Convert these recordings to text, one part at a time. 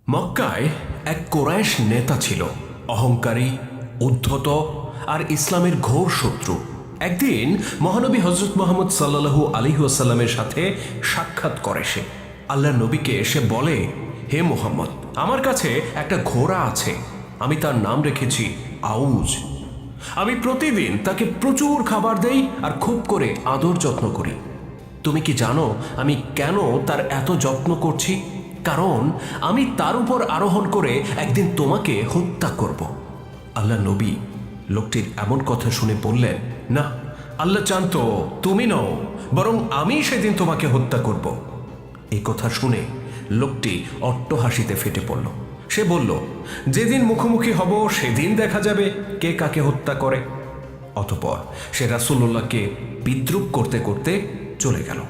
মক্কায় এক কোরাইশ নেতা ছিল, অহংকারী, উদ্ধত আর ইসলামের ঘোর শত্রু। একদিন মহানবী হযরত মুহাম্মদ সাল্লাল্লাহু আলাইহি ওয়াসাল্লামের সাথে সাক্ষাৎ করে সে। আল্লাহর নবীকে এসে বলে, হে মুহাম্মদ, আমার কাছে একটা ঘোড়া আছে, আমি তার নাম রেখেছি আউজ। আমি প্রতিদিন তাকে প্রচুর খাবার দেই আর খুব করে আদর যত্ন করি। তুমি কি জানো আমি কেন তার এত যত্ন করছি? কারণ আমি তার উপর আরোহণ করে একদিন তোমাকে হত্যা করব। আল্লাহ নবী লোকটির এমন কথা শুনে বললেন, না, আল্লাহ চান তো তুমি নও, বরং আমি সেদিন তোমাকে হত্যা করব। এই কথা শুনে লোকটি অট্টহাসিতে ফেটে পড়ল। সে বলল, যেদিন মুখোমুখি হব সেদিন দেখা যাবে কে কাকে হত্যা করে। অতঃপর সে রাসূলুল্লাহকে বিদ্রূপ করতে করতে চলে গেল।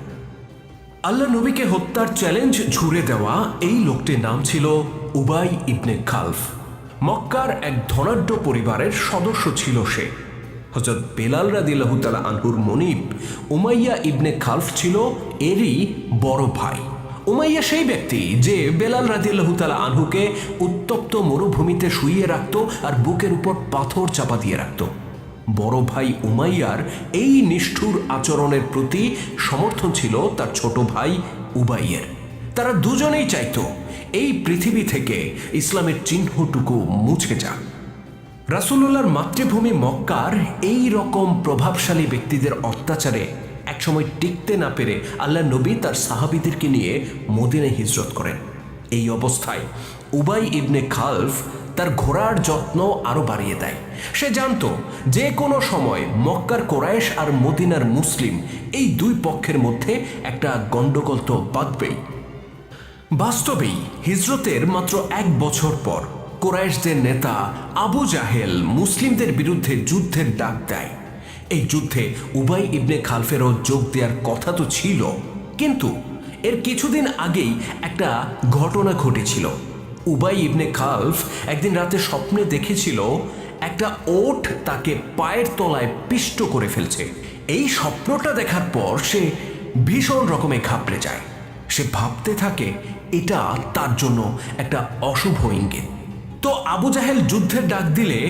আল্লাহ নবীকে হত্যার চ্যালেঞ্জ ছুড়ে দেওয়া এই লোকটির নাম ছিল উবাই ইবনে খালফ। মক্কার এক ধনাঢ্য পরিবারের সদস্য ছিল সে। হযরত বেলাল রাদিয়াল্লাহু তাআলা আনহুর মনিব উমাইয়া ইবনে খালফ ছিল এরই বড় ভাই। উমাইয়া সেই ব্যক্তি যে বেলাল রাদিয়াল্লাহু তাআলা আনহুকে উত্তপ্ত মরুভূমিতে শুইয়ে রাখত আর বুকের উপর পাথর চাপা দিয়ে রাখত। বড় ভাই উমাইয়ার এই নিষ্ঠুর আচরণের প্রতি সমর্থন ছিল তার ছোট ভাই উবাইয়ের। তারা দুজনেই চাইত এই পৃথিবী থেকে ইসলামের চিহ্নটুকু মুছে যাক। রাসূলুল্লাহর মাতৃভূমি মক্কার এই রকম প্রভাবশালী ব্যক্তিদের অত্যাচারে একসময় টিকতে না পেরে আল্লাহ নবী তার সাহাবীদেরকে নিয়ে মদিনায় হিজরত করেন। এই অবস্থায় উবাই ইবনে খালফ তার ঘোড়ার যত্ন আরো বাড়িয়ে দেয়। সে জানত যে কোনো সময় মক্কার কোরাইশ আর মদিনার মুসলিম এই দুই পক্ষের মধ্যে একটা গন্ডগোল তো বাঁধবেই। বাস্তবেই হিজরতের মাত্র 1 বছর পর কোরাইশদের নেতা আবু জাহেল মুসলিমদের বিরুদ্ধে যুদ্ধের ডাক দেয়। এই যুদ্ধে উবাই ইবনে খালফেরও যোগ দেওয়ার কথা তো ছিল, কিন্তু এর কিছুদিন আগেই একটা ঘটনা ঘটেছিল। উবাই ইবনে খালফ একদিন রাতে স্বপ্নে দেখেছিল একটা ওট তাকে পায়ের তলায় পিষ্ট করে ফেলছে। এই স্বপ্নটা দেখার পর সে ভীষণ রকমে ঘাবড়ে যায়। সে ভাবতে থাকে এটা তার জন্য একটা অশুভ ইঙ্গিত। তো আবু জাহেল যুদ্ধের ডাক দিলে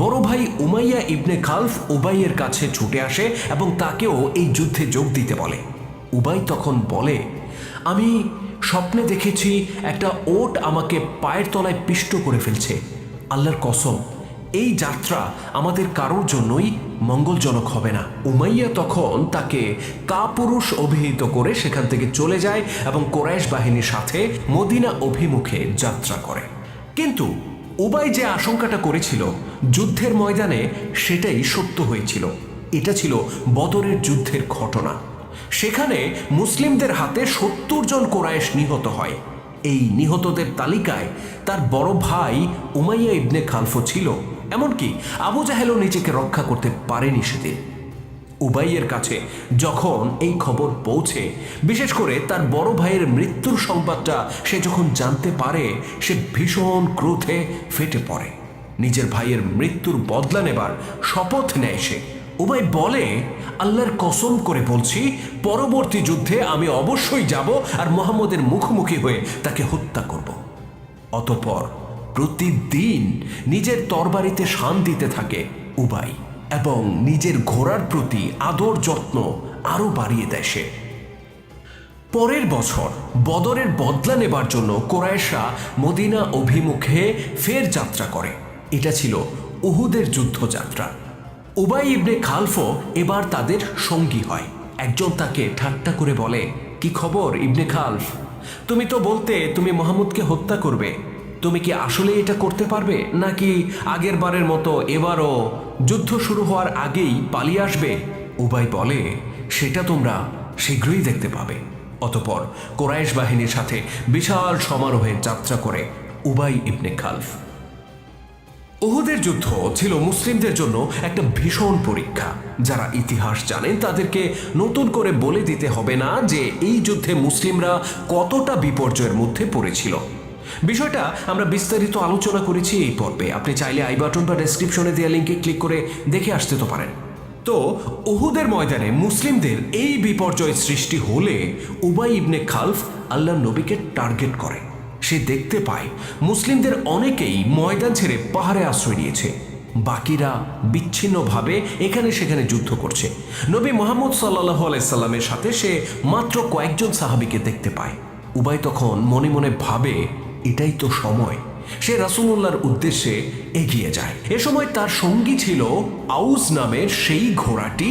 বড় ভাই উমাইয়া ইবনে খালফ উবাইয়ের কাছে ছুটে আসে এবং তাকেও এই যুদ্ধে যোগ দিতে বলে। উবাই তখন বলে, আমি স্বপ্নে দেখেছি একটা ওট আমাকে পায়ের তলায় পিষ্ট করে ফেলছে। আল্লাহর কসম, এই যাত্রা আমাদের কারোর জন্যই মঙ্গলজনক হবে না। উমাইয়া তখন তাকে কাপুরুষ অভিহিত করে সেখান থেকে চলে যায় এবং কোরাইশ বাহিনীর সাথে মদিনা অভিমুখে যাত্রা করে। কিন্তু উবাই যে আশঙ্কাটা করেছিল যুদ্ধের ময়দানে, সেটাই সত্য হয়েছিল। এটা ছিল বদরের যুদ্ধের ঘটনা। সেখানে মুসলিমদের হাতে 70 জন কোরাইশ নিহত হয়। এই নিহতদের তালিকায় তার বড় ভাই উমাইয়া ইবনে খালফও ছিল। এমনকি আবু জাহেলও নিজেকে রক্ষা করতে পারেনি সেদিন। উবাইয়ের কাছে যখন এই খবর পৌঁছে, বিশেষ করে তার বড় ভাইয়ের মৃত্যুর সংবাদটা সে যখন জানতে পারে, সে ভীষণ ক্রোধে ফেটে পড়ে। নিজের ভাইয়ের মৃত্যুর বদলা নেবার শপথ নেয় সে। উবাই বলে, আল্লাহর কসম করে বলছি, পরবর্তী যুদ্ধে আমি অবশ্যই যাব আর মুহাম্মদের মুখোমুখি হয়ে তাকে হত্যা করব। অতঃপর প্রতিদিন নিজের তরবারিতে শান দিতে থাকে উবাই এবং নিজের ঘোড়ার প্রতি আদর যত্ন আরো বাড়িয়ে দেয় সে। পরের বছর বদরের বদলা নেবার জন্য কোরাইশরা মদিনা অভিমুখে ফের যাত্রা করে। এটা ছিল উহুদের যুদ্ধযাত্রা। উবাই ইবনে খালফও এবার তাদের সঙ্গী হয়। একজন তাকে ঠাট্টা করে বলে, কি খবর ইবনে খালফ, তুমি তো বলতে তুমি মুহাম্মদকে হত্যা করবে। তুমি কি আসলে এটা করতে পারবে, নাকি আগের বারের মতো এবারও যুদ্ধ শুরু হওয়ার আগেই পালিয়ে আসবে? উবাই বলে, সেটা তোমরা শীঘ্রই দেখতে পাবে। অতঃপর কোরাইশ বাহিনীর সাথে বিশাল সমারোহে যাত্রা করে উবাই ইবনে খালফ। উহুদের যুদ্ধ ছিল মুসলিমদের জন্য একটা ভীষণ পরীক্ষা। যারা ইতিহাস জানেন তাদেরকে নতুন করে বলে দিতে হবে না যে এই যুদ্ধে মুসলিমরা কতটা বিপর্যয়ের মধ্যে পড়েছিল। বিষয়টা আমরা বিস্তারিত আলোচনা করেছি এই পর্বে। আপনি চাইলে আই বাটন বা ডেসক্রিপশনে দেওয়া লিঙ্কে ক্লিক করে দেখে আসতে তো পারেন। তো উহুদের ময়দানে মুসলিমদের এই বিপর্যয় সৃষ্টি হলে উবাই ইবনে খালফ আল্লাহর নবীকে টার্গেট করে। সে দেখতে পায় মুসলিমদের অনেকেই ময়দান ছেড়ে পাহাড়ে আশ্রয় নিয়েছে, বাকিরা বিচ্ছিন্নভাবে এখানে সেখানে যুদ্ধ করছে। নবী মুহাম্মদ সাল্লাল্লাহু আলাইহি সাল্লামের সাথে সে মাত্র কয়েকজন সাহাবীকে দেখতে পায়। উবাই তখন মনে মনে ভাবে, এটাই তো সময়। সে রাসূলুল্লাহর উদ্দেশ্যে এগিয়ে যায়। এ সময় তার সঙ্গী ছিল আউস নামের সেই ঘোড়াটি,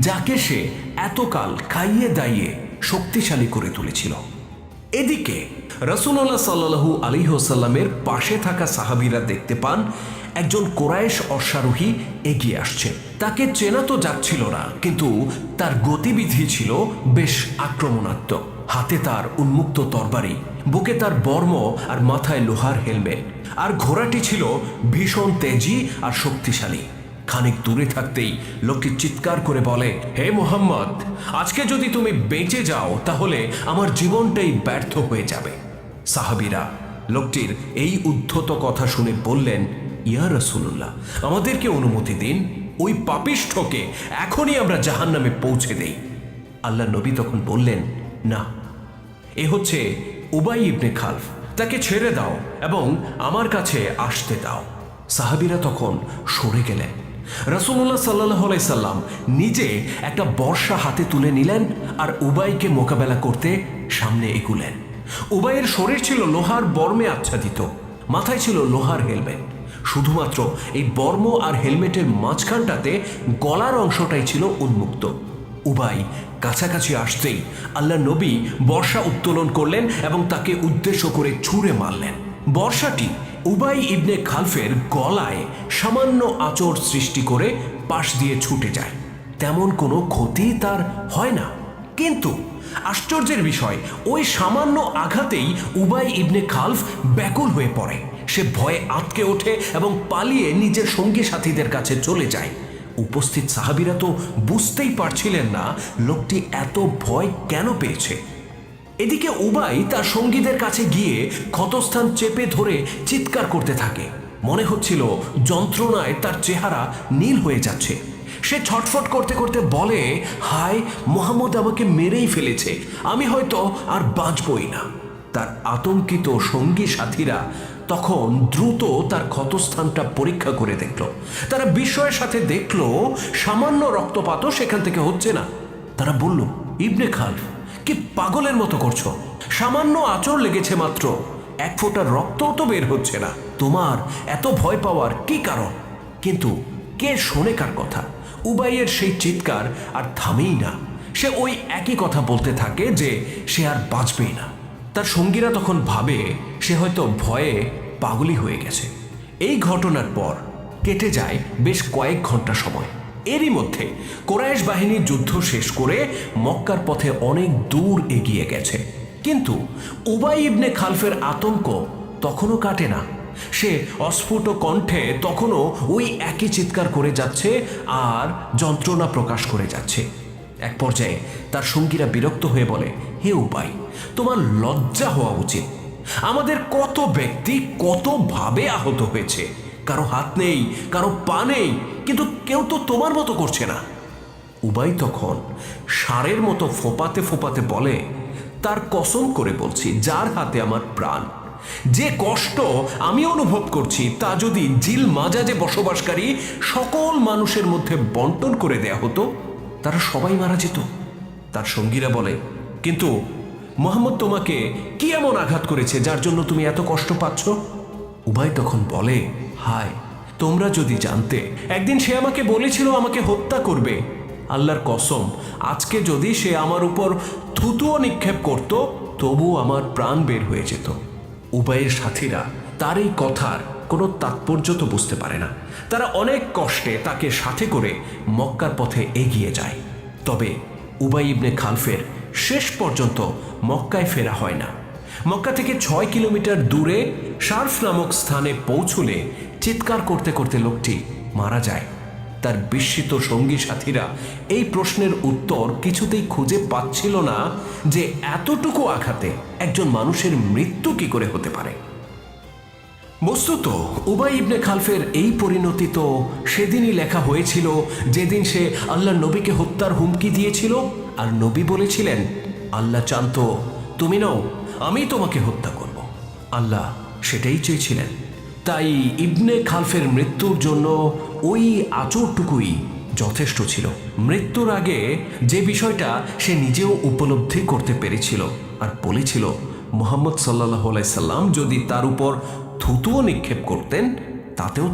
যাকে সে এতকাল খাইয়ে দাইয়ে শক্তিশালী করে তুলেছিল। এদিকে রাসূলুল্লাহ সাল্লাল্লাহু আলাইহি ওয়াসাল্লামের পাশে থাকা সাহাবীরা দেখতে পান একজন কুরাইশ অশ্বারোহী এগিয়ে আসছে। তাকে চেনা তো যাচ্ছিল না, কিন্তু তার গতিবিধি ছিল বেশ আক্রমণাত্মক। হাতে তার উন্মুক্ত তরবারি, বুকে তার বর্ম আর মাথায় লোহার হেলমেট, আর ঘোড়াটি ছিল ভীষণ তেজি আর শক্তিশালী। খানিক দূরে থাকতেই লোকটি চিৎকার করে বলে, হে মুহাম্মদ, আজকে যদি তুমি বেঁচে যাও তাহলে আমার জীবনটাই ব্যর্থ হয়ে যাবে। সাহাবীরা লোকটির এই উদ্ধত কথা শুনে বললেন, ইয়া রাসূলুল্লাহ, আমাদেরকে অনুমতি দিন, ওই পাপিষ্ঠকে এখনই আমরা জাহান্নামে পৌঁছে দেই। আল্লাহ নবী তখন বললেন, না, এ হচ্ছে উবাই ইবনে খালফ, তাকে ছেড়ে দাও এবং আমার কাছে আসতে দাও। সাহাবীরা তখন সরে গেলেন। রাসূলুল্লাহ সাল্লাল্লাহু আলাইহি সাল্লাম নিজে একটা বর্শা হাতে তুলে নিলেন আর উবাইকে মোকাবেলা করতে সামনে এগুলেন। উবাইয়ের শরীর ছিল লোহার বর্মে আচ্ছাদিত, মাথায় ছিল লোহার হেলমেট। শুধুমাত্র এই বর্ম আর হেলমেটের মাঝখানটাতে গলার অংশটাই ছিল উন্মুক্ত। উবাই কাছাকাছি আসতেই আল্লাহ নবী বর্শা উত্তোলন করলেন এবং তাকে উদ্দেশ্য করে ছুঁড়ে মারলেন। বর্শাটি উবাই ইবনে খালফের গলায় সামান্য আঁচড় সৃষ্টি করে পাশ দিয়ে ছুটে যায়। তেমন কোনো ক্ষতি তার হয় না, কিন্তু আশ্চর্যের বিষয়, ওই সামান্য আঘাতেই উবাই ইবনে খালফ ব্যাকুল হয়ে পড়ে। সে ভয়ে আঁতকে ওঠে এবং পালিয়ে নিজের সঙ্গী সাথীদের কাছে চলে যায়। উপস্থিত সাহাবীরা তো বুঝতেই পারছিলেন না লোকটি এত ভয় কেন পেয়েছে। এদিকে উবাই তার সঙ্গীদের কাছে গিয়ে ক্ষতস্থান চেপে ধরে চিৎকার করতে থাকে। মনে হচ্ছিল যন্ত্রণায় তার চেহারা নীল হয়ে যাচ্ছে। সে ছটফট করতে করতে বলে, হায়, মুহাম্মদ আমাকে মেরেই ফেলেছে, আমি হয়তো আর বাঁচবই না। তার আতঙ্কিত সঙ্গী সাথীরা তখন দ্রুত তার ক্ষতস্থানটা পরীক্ষা করে দেখল। তারা বিস্ময়ের সাথে দেখল সামান্য রক্তপাতও সেখান থেকে হচ্ছে না। তারা বলল, ইবনে খালফ, কি পাগলের মতো করছো? সামান্য আঁচড় লেগেছে মাত্র, এক ফোঁটা রক্তও তো বের হচ্ছে না, তোমার এত ভয় পাওয়ার কি কারণ? কিন্তু কে শোনে কার কথা? উবাইয়ের সেই চিৎকার আর থামেই না। সে ওই একই কথা বলতে থাকে যে সে আর বাঁচবেই না। তার সঙ্গীরা তখন ভাবে সে হয়তো ভয়ে পাগলই হয়ে গেছে। এই ঘটনার পর কেটে যায় বেশ কয়েক ঘন্টা সময়। এরই মধ্যে কুরাইশ বাহিনী যুদ্ধ শেষ করে মক্কার পথে অনেক দূর এগিয়ে গেছে, কিন্তু উবাই ইবনে খালফের আতঙ্ক তখনও কাটে না। সে অস্ফুট কণ্ঠে তখনও ওই একই চিৎকার করে যাচ্ছে আর যন্ত্রণা প্রকাশ করে যাচ্ছে। এক পর্যায়ে তার সঙ্গীরা বিরক্ত হয়ে বলে, হে উবাই, তোমার লজ্জা হওয়া উচিত। আমাদের কত ব্যক্তি কতভাবে আহত হয়েছে, কারো হাত নেই, কারো পা নেই, কিন্তু কেউ তো তোমার মতো করছে না। উবাই তখন ষাঁড়ের মতো ফোঁপাতে ফোঁপাতে বলে, তার কসম করে বলছি, যার হাতে আমার প্রাণ, যে কষ্ট আমি অনুভব করছি তা যদি জিল মাজাজে বসবাসকারী সকল মানুষের মধ্যে বন্টন করে দেয়া হতো, তারা সবাই মারা যেত। তার সঙ্গীরা বলে, কিন্তু মুহাম্মদ তোমাকে কি এমন আঘাত করেছে যার জন্য তুমি এত কষ্ট পাচ্ছ? উবাই তখন বলে, হায়, তোমরা যদি জানতে, একদিন সে আমাকে বলেছিল আমাকে হত্যা করবে। আল্লাহর কসম, আজকে যদি সে আমার উপর থুতুও নিক্ষেপ করত, তবুও আমার প্রাণ বের হয়ে যেত। উবাইয়ের সাথীরা তার এই কথার কোনো তাৎপর্য তো বুঝতে পারে না। তারা অনেক কষ্টে তাকে সাথে করে মক্কার পথে এগিয়ে যায়। তবে উবাই ইবনে খালফের শেষ পর্যন্ত মক্কায় ফেরা হয় না। মক্কা থেকে 6 কিলোমিটার দূরে শারফ নামক স্থানে পৌঁছলে চিৎকার করতে করতে লোকটি মারা যায়। তার বিস্মিত সঙ্গী সাথীরা এই প্রশ্নের উত্তর কিছুতেই খুঁজে পাচ্ছিল না যে এতটুকু আঘাতে একজন মানুষের মৃত্যু কি করে হতে পারে। বস্তুত উবাই ইবনে খালফের এই পরিণতি তো সেদিনই লেখা হয়েছিল যেদিন সে আল্লাহ নবীকে হত্যার হুমকি দিয়েছিল, আর নবী বলেছিলেন, আল্লাহ চান তো তুমি নও, আমি তোমাকে হত্যা করব। আল্লাহ সেটাই চেয়েছিলেন। তাই ইবনে খালফের মৃত্যুর জন্য ওই আঁচড়টুকুই যথেষ্ট ছিল। মৃত্যুর আগে যে বিষয়টা সে নিজেও উপলব্ধি করতে পেরেছিল আর বলেছিল, মুহাম্মদ সাল্লাল্লাহু আলাইহি সাল্লাম যদি তার উপর থুতুও নিক্ষেপ করতেন তাতেও